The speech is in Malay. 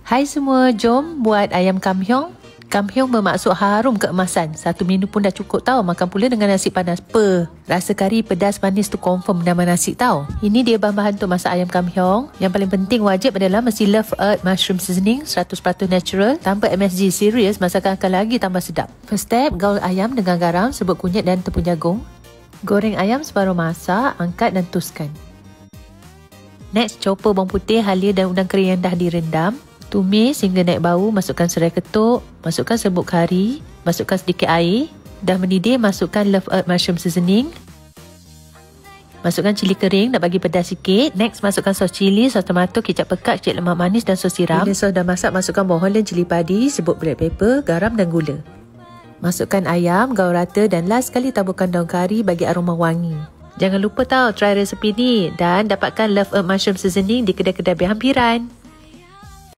Hai semua, jom buat ayam kamhyong. Kamhyong bermaksud harum keemasan. Satu menu pun dah cukup tau. Makan pula dengan nasi panas. Rasa kari pedas manis tu confirm nama nasi tau. Ini dia bahan-bahan untuk masak ayam kamhyong. Yang paling penting wajib adalah mesti Love Earth Mushroom Seasoning 100% natural. Tanpa MSG, serius masakan akan lagi tambah sedap. First step, gaul ayam dengan garam, serbuk kunyit dan tepung jagung. Goreng ayam separuh masak, angkat dan tuskan. Next, chopper bawang putih, halia dan udang kering yang dah direndam. Tumis hingga naik bau, masukkan serai ketuk, masukkan serbuk kari, masukkan sedikit air. Dah mendidih, masukkan Love Earth Mushroom Seasoning. Masukkan cili kering, nak bagi pedas sikit. Next, masukkan sos cili, sos tomato, kicap pekat, kicap lemak manis dan sos siram. Bila sos dah masak, masukkan bawang holland, cili padi, serbuk black pepper, garam dan gula. Masukkan ayam, gaul rata dan last sekali taburkan daun kari bagi aroma wangi. Jangan lupa tau try resepi ni dan dapatkan Love Earth Mushroom Seasoning di kedai-kedai berhampiran.